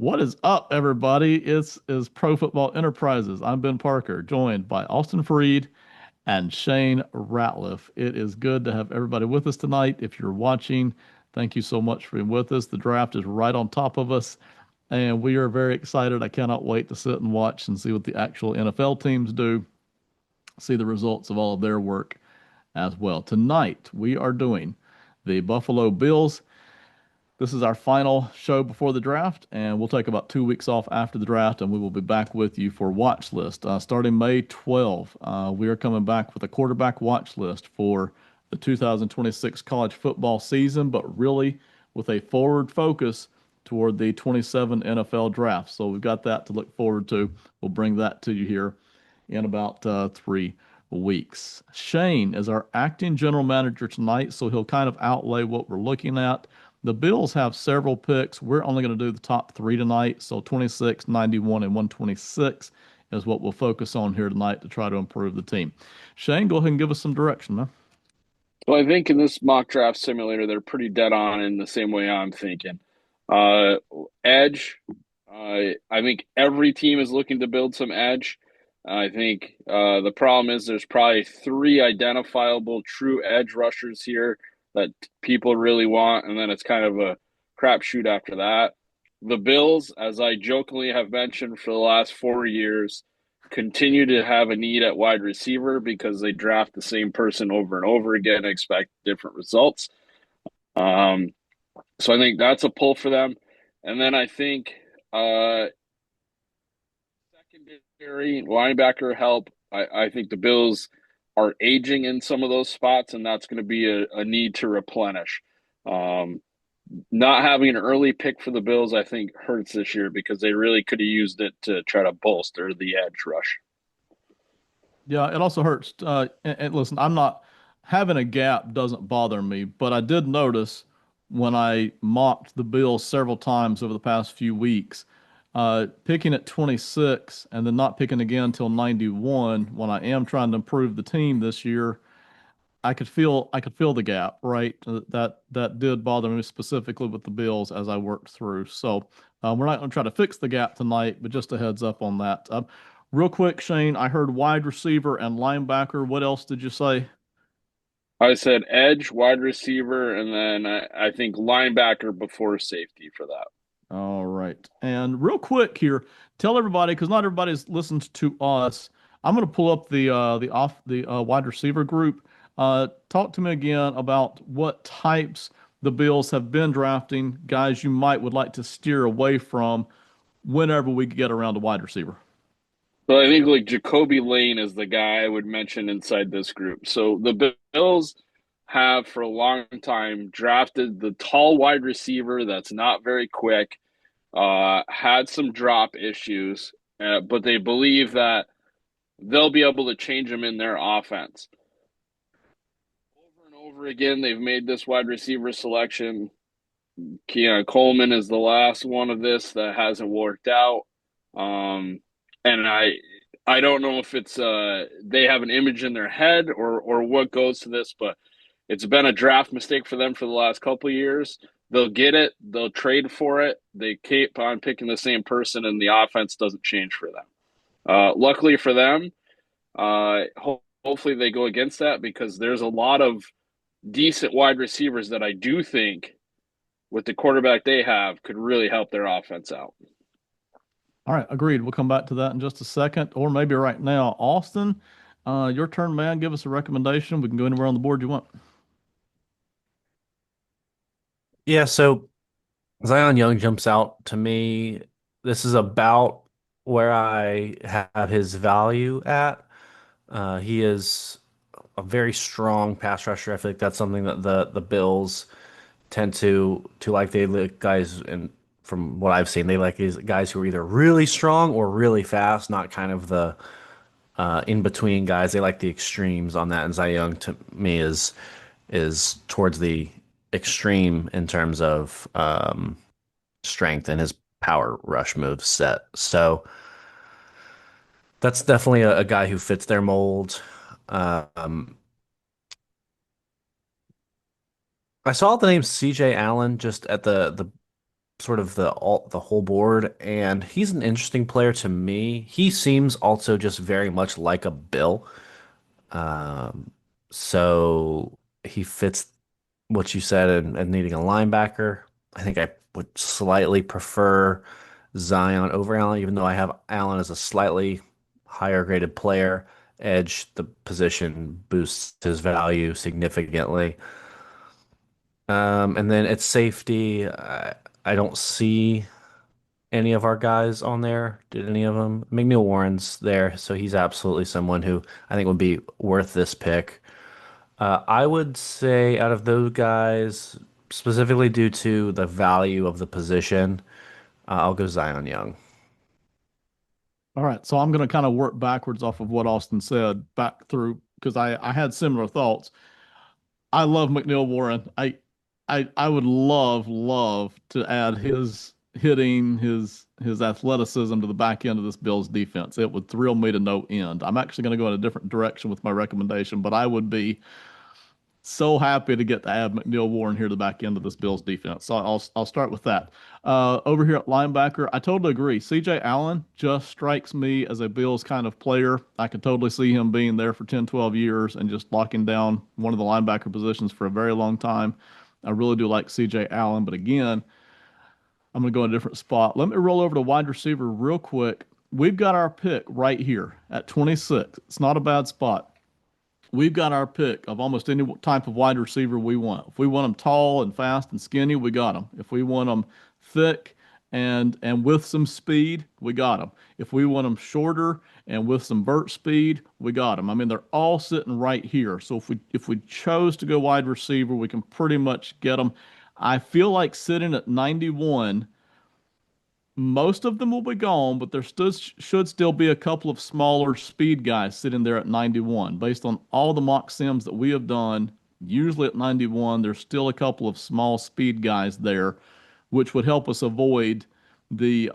What is up, everybody? It's Pro Football Enterprises. I'm Ben Parker, joined by Austin Freed and Shane Ratliff. It is good to have everybody with us tonight. If you're watching, thank you so much for being with us. The draft is right on top of us, and we are very excited. I cannot wait to sit and watch and see what the actual NFL teams do, see the results of all of their work as well. Tonight, we are doing the Buffalo Bills. This is our final show before the draft, and we'll take about 2 weeks off after the draft, and we will be back with you for watch list. Starting May 12, we are coming back with a quarterback watch list for the 2026 college football season, but really with a forward focus toward the 27 NFL draft. So we've got that to look forward to. We'll bring that to you here in about 3 weeks. Shane is our acting general manager tonight, so he'll kind of outlay what we're looking at. The Bills have several picks. We're only going to do the top three tonight. So 26, 91, and 126 is what we'll focus on here tonight to try to improve the team. Shane, go ahead and give us some direction, man. Well, I think in this mock draft simulator, they're pretty dead on in the same way I'm thinking. Uh, Edge, I think every team is looking to build some edge. I think the problem is there's probably three identifiable true edge rushers here that people really want, and then it's kind of a crapshoot after that. The Bills, as I jokingly have mentioned for the last 4 years, continue to have a need at wide receiver because they draft the same person over and over again and expect different results. Um, so I think that's a pull for them. And then I think secondary linebacker help. I think the Bills are aging in some of those spots, and that's going to be a need to replenish. Um, not having an early pick for the Bills, I think, hurts this year because they really could have used it to try to bolster the edge rush. Yeah, it also hurts. And listen, I'm not having a gap doesn't bother me, but I did notice when I mocked the Bills several times over the past few weeks, picking at 26 and then not picking again until 91 when I am trying to improve the team this year. I could feel the gap, right? That did bother me specifically with the Bills as I worked through. So we're not going to try to fix the gap tonight, but just a heads up on that. Real quick, Shane, I heard wide receiver and linebacker. What else did you say? I said edge, wide receiver, and then I think linebacker before safety for that. All right. And real quick here, tell everybody because not everybody's listened to us. I'm going to pull up the wide receiver group. Talk to me again about what types the Bills have been drafting, guys you might would like to steer away from whenever we get around to wide receiver. So I think like Jacoby Lane is the guy I would mention inside this group. So the Bills have for a long time drafted the tall wide receiver that's not very quick, had some drop issues, but they believe that they'll be able to change them in their offense. Over and over again, they've made this wide receiver selection. Keon Coleman is the last one of this that hasn't worked out. Um, and I don't know if it's they have an image in their head or what goes to this, but it's been a draft mistake for them for the last couple of years. They'll get it, they'll trade for it. They keep on picking the same person, and the offense doesn't change for them. Luckily for them, hopefully they go against that because there's a lot of decent wide receivers that I do think with the quarterback they have could really help their offense out. All right, agreed. We'll come back to that in just a second, or maybe right now. Austin, your turn, man. Give us a recommendation. We can go anywhere on the board you want. Yeah, so Zion Young jumps out to me. This is about where I have his value at. He is a very strong pass rusher. I feel like that's something that the Bills tend to like. They like guys, and from what I've seen, they like these guys who are either really strong or really fast, not kind of the in between guys. They like the extremes on that. And Zion Young to me is towards the extreme in terms of strength and his power rush move set. So that's definitely a guy who fits their mold. Um, I saw the name CJ Allen just at the sort of the whole board, and he's an interesting player to me. He seems also just very much like a Bill. Um, so he fits what you said and needing a linebacker. I think I would slightly prefer Zion over Allen, even though I have Allen as a slightly higher graded player. Edge, the position boosts his value significantly. And then at safety, I don't see any of our guys on there. Did any of them? McNeil Warren's there, so he's absolutely someone who I think would be worth this pick. I would say out of those guys, specifically due to the value of the position, I'll go Zion Young. All right, so I'm going to kind of work backwards off of what Austin said back through because I had similar thoughts. I love McNeil Warren. I would love to add his hitting, his athleticism to the back end of this Bills defense. It would thrill me to no end. I'm actually going to go in a different direction with my recommendation, but I would be so happy to get to add McNeil Warren here to the back end of this Bills defense. So I'll start with that. Over here at linebacker, I totally agree. CJ Allen just strikes me as a Bills kind of player. I could totally see him being there for 10, 12 years and just locking down one of the linebacker positions for a very long time. I really do like CJ Allen, but again, I'm going to go in a different spot. Let me roll over to wide receiver real quick. We've got our pick right here at 26. It's not a bad spot. We've got our pick of almost any type of wide receiver we want. If we want them tall and fast and skinny, we got them. If we want them thick and with some speed, we got them. If we want them shorter and with some vert speed, we got them. I mean, they're all sitting right here. So if we chose to go wide receiver, we can pretty much get them. I feel like sitting at 91, most of them will be gone, but there still should still be a couple of smaller speed guys sitting there at 91. Based on all the mock sims that we have done, usually at 91, there's still a couple of small speed guys there, which would help us avoid the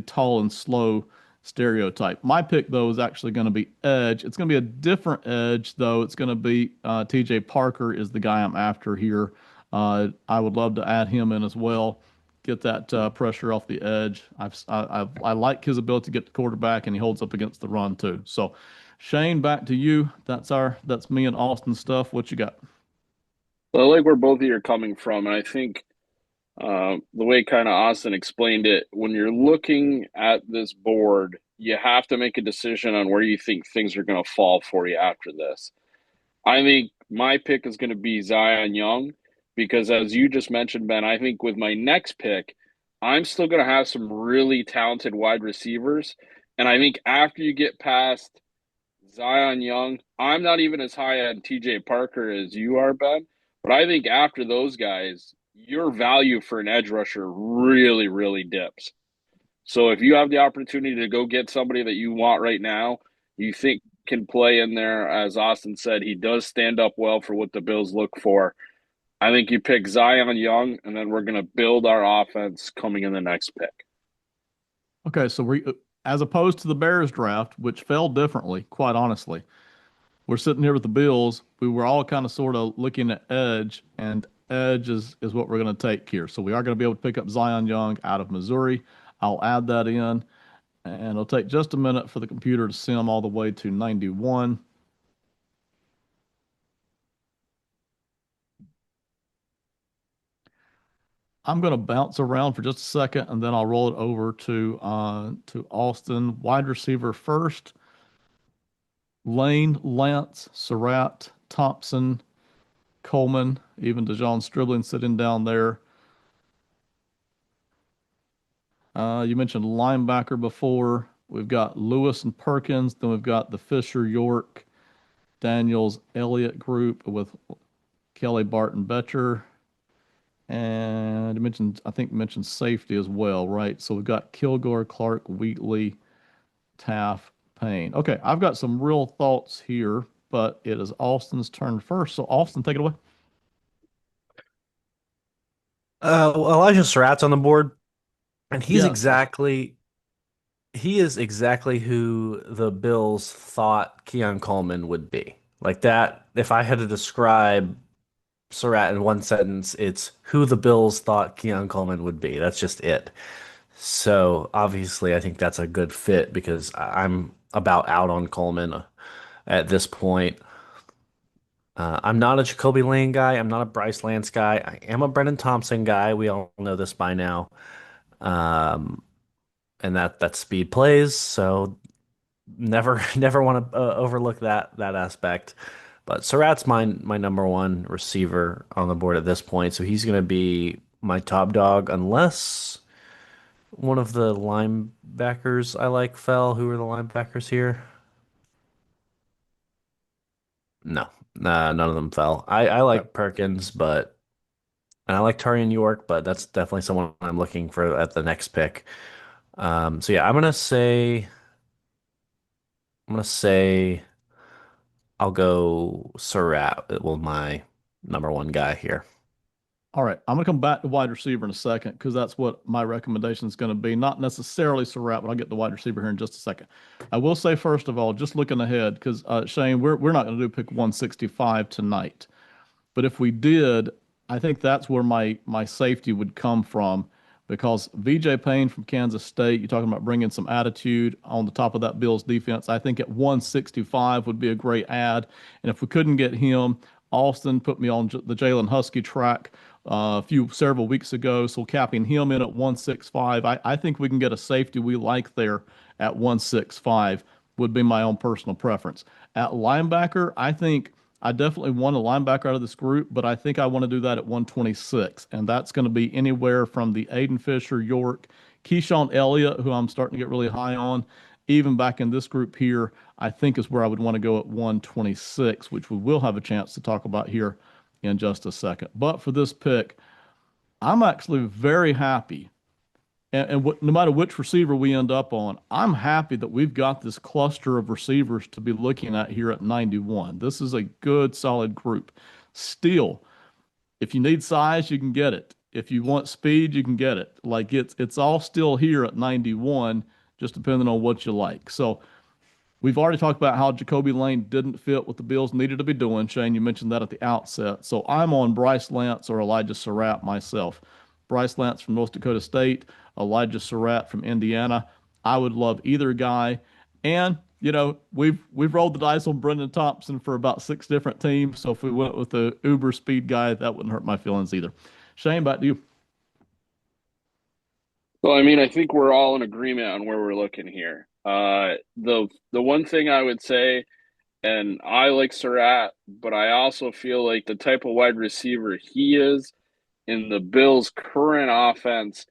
tall and slow stereotype. My pick though is actually going to be edge. It's going to be a different edge though. It's going to be TJ Parker is the guy I'm after here. I would love to add him in as well, get that pressure off the edge. I like his ability to get the quarterback, and he holds up against the run too. So, Shane, back to you. That's me and Austin stuff. What you got? So I like where both of you are coming from, and I think the way kind of Austin explained it, when you're looking at this board, you have to make a decision on where you think things are going to fall for you after this. I think my pick is going to be Zion Young because, as you just mentioned, Ben, I think with my next pick, I'm still going to have some really talented wide receivers. And I think after you get past Zion Young, I'm not even as high on TJ Parker as you are, Ben. But I think after those guys, your value for an edge rusher really, really dips. So if you have the opportunity to go get somebody that you want right now, you think can play in there, as Austin said, he does stand up well for what the Bills look for. I think you pick Zion Young, and then we're going to build our offense coming in the next pick. Okay, so we, as opposed to the Bears draft, which fell differently, quite honestly, we're sitting here with the Bills. We were all kind of sort of looking at edge, and edge is what we're going to take here. So we are going to be able to pick up Zion Young out of Missouri. I'll add that in, and it'll take just a minute for the computer to sim all the way to 91. I'm going to bounce around for just a second, and then I'll roll it over to Austin. Wide receiver first. Lane, Lance, Surratt, Thompson, Coleman, even DeJon Stribling sitting down there. You mentioned linebacker before. We've got Lewis and Perkins. Then we've got the Fisher, York, Daniels, Elliott group with Kelly Barton Betcher. And you mentioned, I think you mentioned safety as well, right? So we've got Kilgore, Clark, Wheatley, Taff, Payne. Okay, I've got some real thoughts here, but it is Austin's turn first. So Austin, take it away. Elijah Surratt's on the board, and Yeah. he is exactly who the Bills thought Keon Coleman would be. Like that, if I had to describe Surratt in one sentence, it's who the Bills thought Keon Coleman would be. That's just it. So obviously, I think that's a good fit because I'm about out on Coleman at this point. I'm not a Jacoby Lane guy. I'm not a Bryce Lance guy. I am a Brennan Thompson guy. We all know this by now. Um, and that speed plays. So never never want to overlook that aspect. But Surratt's my number one receiver on the board at this point. So he's going to be my top dog unless one of the linebackers I like fell. Who are the linebackers here? No, none of them fell. I Okay. like Perkins, but and I like Tarian York, but that's definitely someone I'm looking for at the next pick. So yeah, I'm gonna say I'll go Surratt. Well, my number one guy here. All right, I'm gonna come back to wide receiver in a second because that's what my recommendation is going to be. Not necessarily Surratt, but I'll get the wide receiver here in just a second. I will say first of all, just looking ahead, because Shane, we're not going to do pick 165 tonight. But if we did, I think that's where my safety would come from because VJ Payne from Kansas State, you're talking about bringing some attitude on the top of that Bills defense. I think at 165 would be a great add. And if we couldn't get him, Austin put me on the Jalen Husky track several weeks ago. So capping him in at 165, I think we can get a safety we like there at 165 would be my own personal preference. At linebacker, I think I definitely want a linebacker out of this group, but I think I want to do that at 126. And that's going to be anywhere from the Aiden Fisher, York, Keyshawn Elliott, who I'm starting to get really high on. Even back in this group here, I think is where I would want to go at 126, which we will have a chance to talk about here in just a second. But for this pick, I'm actually very happy no matter which receiver we end up on, I'm happy that we've got this cluster of receivers to be looking at here at 91. This is a good, solid group. Still, if you need size, you can get it. If you want speed, you can get it. Like it's all still here at 91, just depending on what you like. So we've already talked about how Jacoby Lane didn't fit what the Bills needed to be doing. Shane, you mentioned that at the outset. So I'm on Bryce Lance or Elijah Surratt myself. Bryce Lance from North Dakota State, Elijah Surratt from Indiana. I would love either guy. And we've rolled the dice on Brendan Thompson for about six different teams. So if we went with the Uber speed guy, that wouldn't hurt my feelings either. Shane, back to you. Well, I mean, I think we're all in agreement on where we're looking here. The one thing I would say, and I like Surratt, but I also feel like the type of wide receiver he is in the Bills' current offense,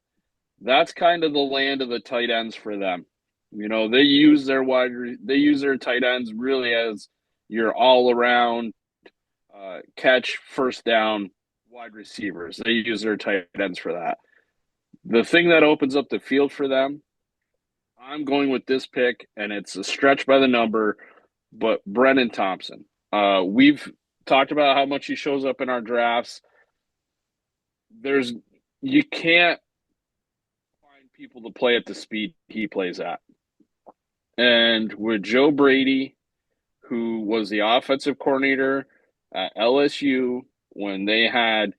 that's kind of the land of the tight ends for them. They use their tight ends really as your all around catch first down wide receivers. They use their tight ends for that. The thing that opens up the field for them, I'm going with this pick, and it's a stretch by the number, but Brennan Thompson. We've talked about how much he shows up in our drafts. There's you can't find people to play at the speed he plays at. And with Joe Brady, who was the offensive coordinator at LSU when they had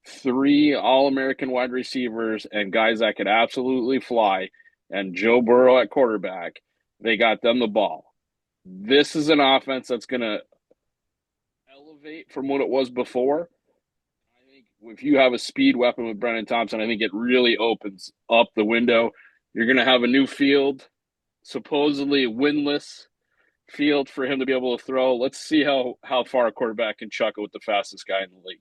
three All American wide receivers and guys that could absolutely fly, and Joe Burrow at quarterback, they got them the ball. This is an offense that's going to elevate from what it was before. I think if you have a speed weapon with Brennan Thompson, I think it really opens up the window. You're going to have a new field, supposedly windless field for him to be able to throw. Let's see how far a quarterback can chuck it with the fastest guy in the league.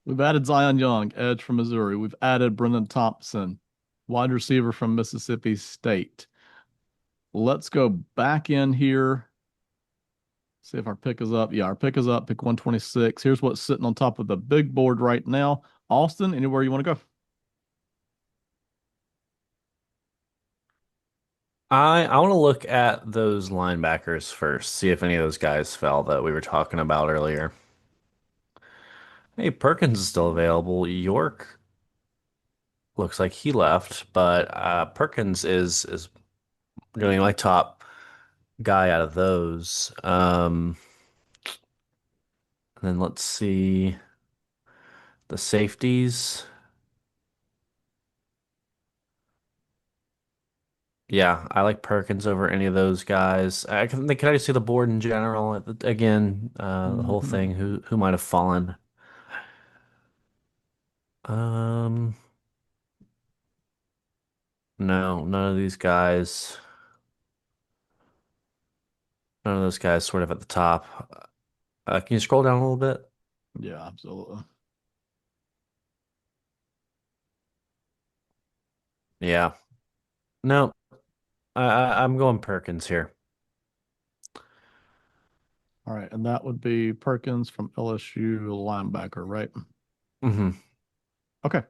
We've added Zion Young, edge from Missouri. We've added Brendan Thompson, wide receiver from Mississippi State. Let's go back in here. See if our pick is up. Yeah, our pick is up. Pick 126. Here's what's sitting on top of the big board right now. Austin, anywhere you want to go? I want to look at those linebackers first, see if any of those guys fell that we were talking about earlier. Hey, Perkins is still available. York looks like he left, but Perkins is going to be my top guy out of those. And then let's see the safeties. Yeah, I like Perkins over any of those guys. Can I just see the board in general? Again, the whole Mhm. thing. Who might have fallen? Um, no, none of these guys. None of those guys sort of at the top. Can you scroll down a little bit? Yeah, absolutely. Yeah. No, I'm going Perkins here. All right, and that would be Perkins from LSU linebacker, right? Hmm. Okay.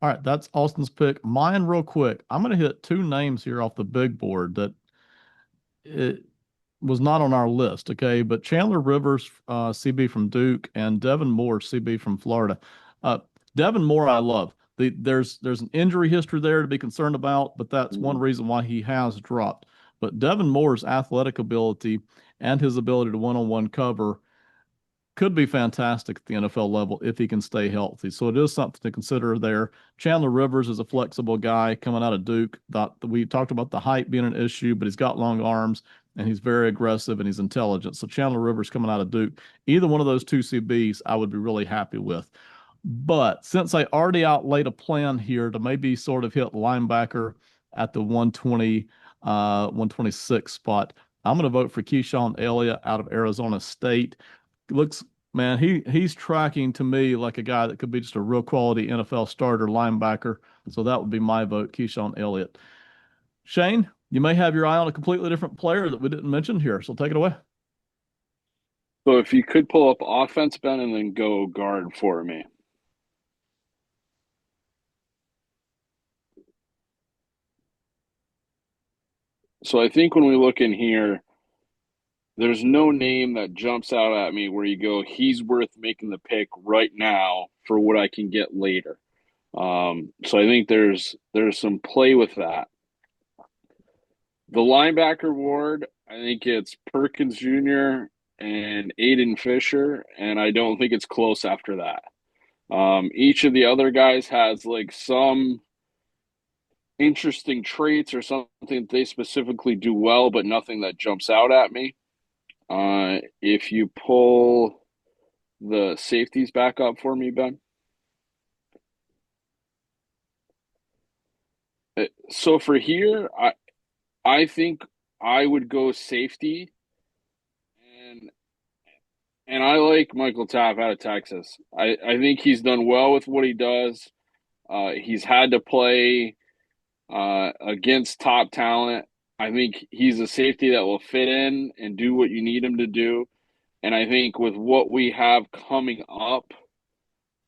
All right, that's Austin's pick. Mine, real quick. I'm going to hit two names here off the big board that it was not on our list, okay? But Chandler Rivers, CB from Duke, and Devin Moore, CB from Florida. Uh, Devin Moore, I love. There's an injury history there to be concerned about, but that's one Mhm. reason why he has dropped. But Devin Moore's athletic ability and his ability to one-on-one cover could be fantastic at the NFL level if he can stay healthy. So it is something to consider there. Chandler Rivers is a flexible guy coming out of Duke. We talked about the height being an issue, but he's got long arms and he's very aggressive and he's intelligent. So Chandler Rivers coming out of Duke, either one of those two CBs, I would be really happy with. But since I already outlaid a plan here to maybe sort of hit linebacker at the 120, 126 spot, I'm going to vote for Keyshawn Elliott out of Arizona State. Looks, man, he's tracking to me like a guy that could be just a real quality NFL starter linebacker. So that would be my vote, Keyshawn Elliott. Shane, you may have your eye on a completely different player that we didn't mention here. So take it away. So if you could pull up offense, Ben, and then go guard for me. So I think when we look in here, there's no name that jumps out at me where you go, he's worth making the pick right now for what I can get later. So I think there's some play with that. The linebacker ward, I think it's Perkins Jr. and Aiden Fisher, and I don't think it's close after that. Each of the other guys has like some interesting traits or something that they specifically do well, but nothing that jumps out at me. If you pull the safeties back up for me, Ben. So for here, I think I would go safety, and I like Michael Taff out of Texas. I think he's done well with what he does. He's had to play against top talent. I think he's a safety that will fit in and do what you need him to do. And I think with what we have coming up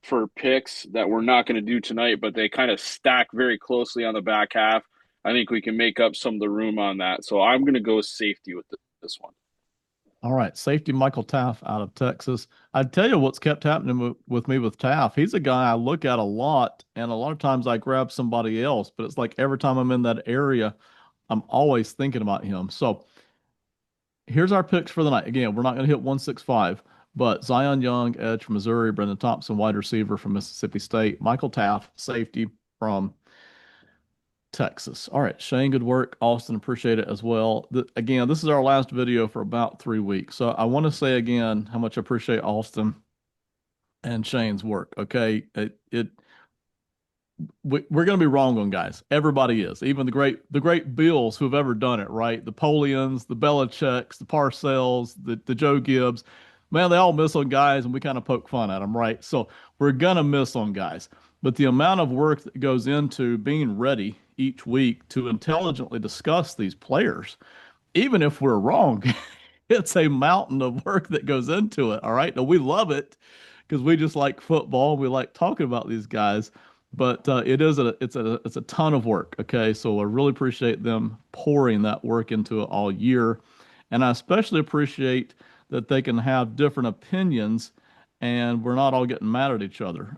for picks that we're not going to do tonight, but they kind of stack very closely on the back half, I think we can make up some of the room on that. So I'm going to go safety with this one. All right, safety Michael Taff out of Texas. I'd tell you what's kept happening with me with Taff. He's a guy I look at a lot, and a lot of times I grab somebody else, but it's like every time I'm in that area, I'm always thinking about him. So here's our picks for the night. Again, we're not going to hit 165, but Zion Young, edge from Missouri, Brendan Thompson, wide receiver from Mississippi State, Michael Taff, safety from Texas. All right, Shane, good work. Austin, appreciate it as well. Again, this is our last video for about 3 weeks. So I want to say again how much I appreciate Austin and Shane's work. Okay. We're going to be wrong on guys. Everybody is, even the great Bills who've ever done it, right? The Polians, the Belichicks, the Parcells, the Joe Gibbs. Man, they all miss on guys and we kind of poke fun at them, right? So we're going to miss on guys. But the amount of work that goes into being ready each week to intelligently discuss these players, even if we're wrong, it's a mountain of work that goes into it. All right. Now we love it because we just like football. We like talking about these guys, but it's a ton of work. Okay. So I really appreciate them pouring that work into it all year. And I especially appreciate that they can have different opinions and we're not all getting mad at each other.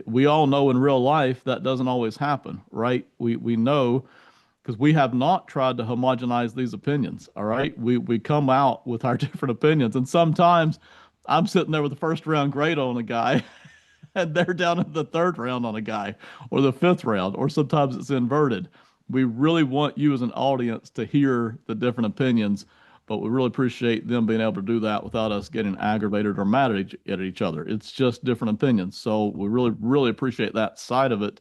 We all know in real life that doesn't always happen, right? We know because we have not tried to homogenize these opinions. All right, we come out with our different opinions, and sometimes I'm sitting there with the first round grade on a guy, and they're down in the third round on a guy, or the fifth round, or sometimes it's inverted. We really want you as an audience to hear the different opinions, but we really appreciate them being able to do that without us getting aggravated or mad at each other. It's just different opinions. So we really, really appreciate that side of it.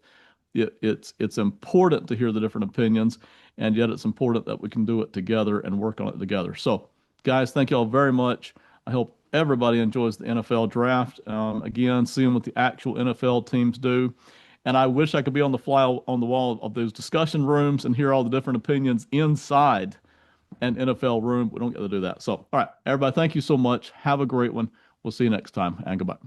It's important to hear the different opinions, and yet it's important that we can do it together and work on it together. So, guys, thank you all very much. I hope everybody enjoys the NFL draft. Again, seeing what the actual NFL teams do. And I wish I could be on the fly on the wall of those discussion rooms and hear all the different opinions inside an NFL room. We don't get to do that. So, all right, everybody, thank you so much. Have a great one. We'll see you next time, and goodbye.